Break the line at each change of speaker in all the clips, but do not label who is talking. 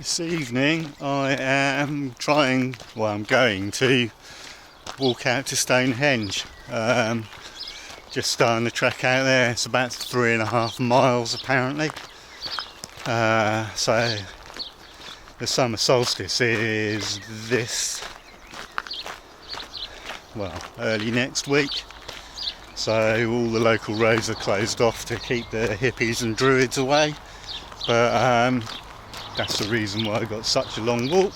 This evening I am I'm going to walk out to Stonehenge. Just starting the trek out there. It's about 3.5 miles apparently. So the summer solstice is early next week. So all the local roads are closed off to keep the hippies and druids away. But that's the reason why I got such a long walk.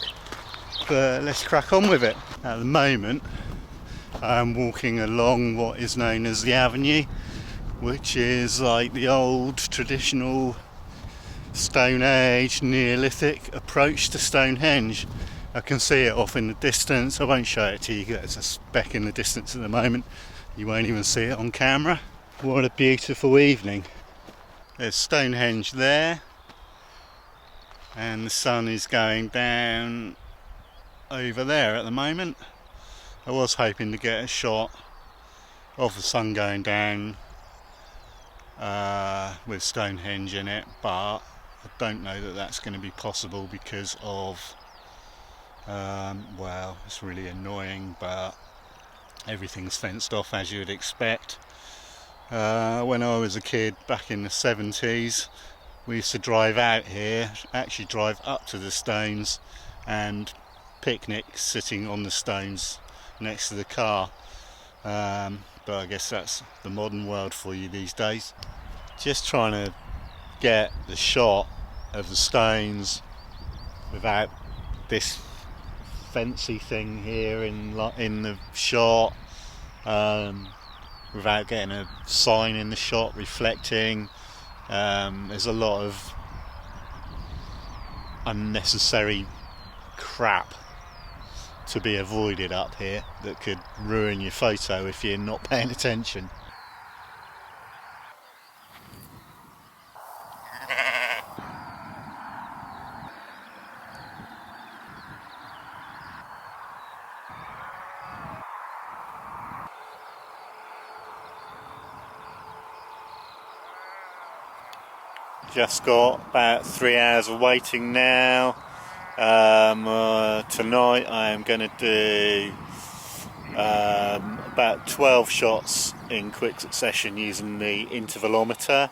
But let's crack on with it. At the moment I'm walking along what is known as the Avenue, which is like the old traditional Stone Age Neolithic approach to Stonehenge. I can see it off in the distance. I won't show it to you, there's a speck in the distance at the moment. You won't even see it on camera. What a beautiful evening. There's Stonehenge there, and the sun is going down over there at the moment. I was hoping to get a shot of the sun going down with Stonehenge in it, but I don't know that that's going to be possible because of it's really annoying, but everything's fenced off as you would expect. When I was a kid back in the 70s, we used to drive out here, actually drive up to the stones and picnic sitting on the stones next to the car. But I guess that's the modern world for you these days. Just trying to get the shot of the stones without this fancy thing here in the shot, without getting a sign in the shot reflecting. There's a lot of unnecessary crap to be avoided up here that could ruin your photo if you're not paying attention. Just got about 3 hours of waiting now. Tonight I am going to do about 12 shots in quick succession using the intervalometer,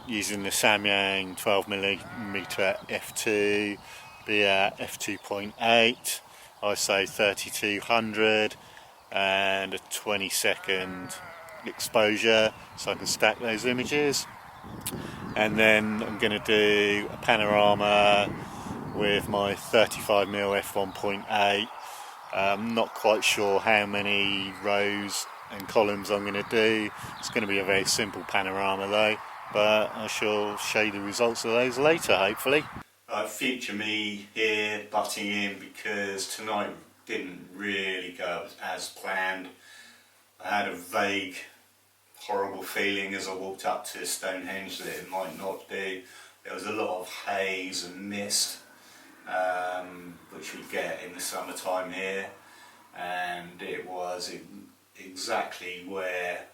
using the Samyang 12mm f2, be at f2.8, ISO 3200, and a 20-second exposure so I can stack those images. And then I'm going to do a panorama with my 35mm f1.8. I'm not quite sure how many rows and columns I'm going to do. It's going to be a very simple panorama though, but I shall show you the results of those later, hopefully. Future me here butting in because tonight didn't really go as planned. I had a vague horrible feeling as I walked up to Stonehenge that it might not do. There was a lot of haze and mist, which we get in the summertime here, and it was exactly where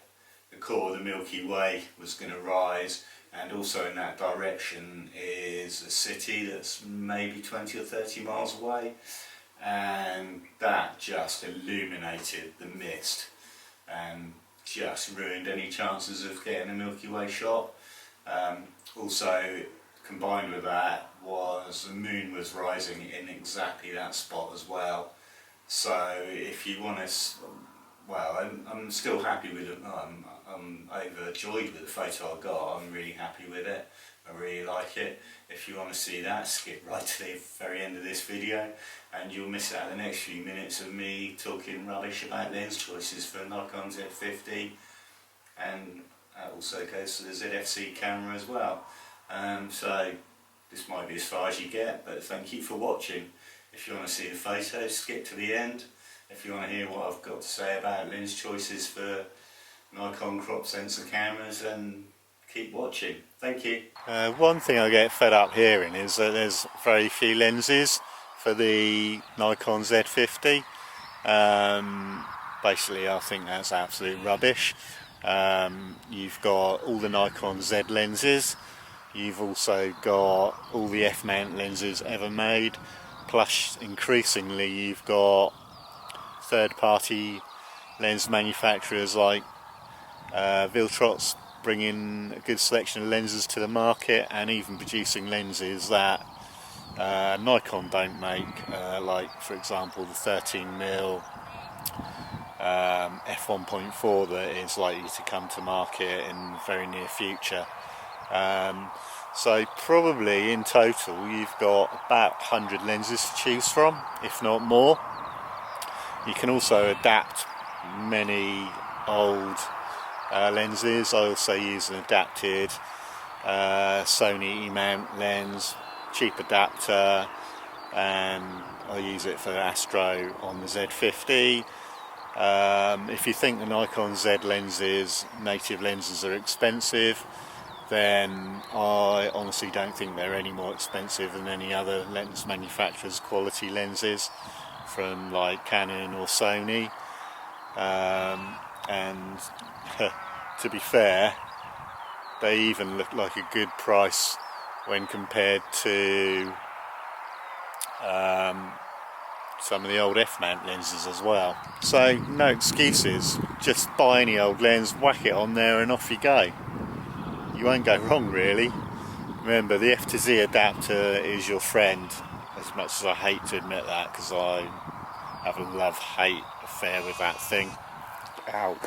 the core of the Milky Way was going to rise, and also in that direction is a city that's maybe 20 or 30 miles away, and that just illuminated the mist and just ruined any chances of getting a Milky Way shot. Also combined with that was the moon was rising in exactly that spot as well. So if you want to, I'm still happy with it. I'm overjoyed with the photo I got. I'm really happy with it. I really like it. If you want to see that, skip right to the very end of this video and you'll miss out the next few minutes of me talking rubbish about lens choices for Nikon Z50, and that also goes to the ZFC camera as well. So this might be as far as you get, but thank you for watching. If you want to see the photo, skip to the end. If you want to hear what I've got to say about lens choices for Nikon crop sensor cameras, then keep watching. Thank you. One thing I get fed up hearing is that there's very few lenses for the Nikon Z50. Basically I think that's absolute rubbish. You've got all the Nikon Z lenses, You've also got all the f-mount lenses ever made, plus increasingly you've got third-party lens manufacturers like Viltrox bringing a good selection of lenses to the market, and even producing lenses that Nikon don't make, like for example the 13mm f1.4 that is likely to come to market in the very near future. So probably in total you've got about 100 lenses to choose from, if not more. You can also adapt many old lenses. I also use an adapted Sony E-mount lens, cheap adapter, and I use it for Astro on the Z50. If you think the Nikon Z lenses, native lenses, are expensive, then I honestly don't think they're any more expensive than any other lens manufacturer's quality lenses from like Canon or Sony. And to be fair, they even look like a good price when compared to some of the old f-mount lenses as well. So no excuses, just buy any old lens, whack it on there and off you go. You won't go wrong really. Remember, the F to Z adapter is your friend, as much as I hate to admit that, because I have a love-hate affair with that thing. Ow.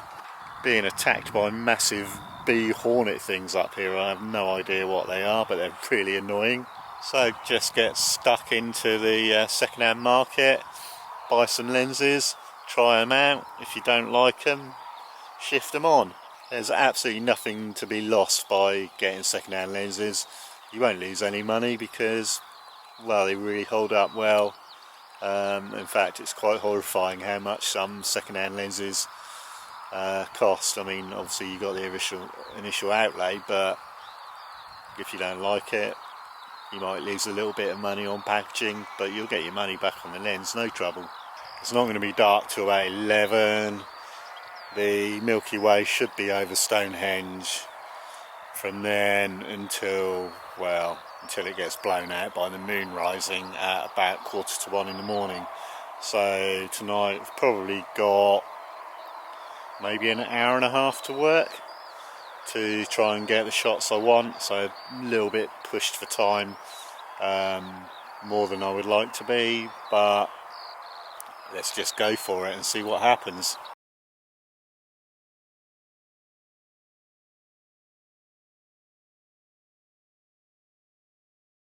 Being attacked by massive bee hornet things up here. I have no idea what they are, but they're really annoying. So just get stuck into the second-hand market, buy some lenses, try them out. If you don't like them, shift them on. There's absolutely nothing to be lost by getting second-hand lenses. You won't lose any money because, well, they really hold up well. In fact, it's quite horrifying how much some second-hand lenses cost. I mean, obviously you got the initial outlay, but if you don't like it, you might lose a little bit of money on packaging, but you'll get your money back on the lens, no trouble. It's not going to be dark till about 11. The Milky Way should be over Stonehenge from then until it gets blown out by the moon rising at about 1:45 in the morning. So tonight I've probably got maybe an hour and a half to work to try and get the shots I want, so a little bit pushed for time, more than I would like to be, but let's just go for it and see what happens.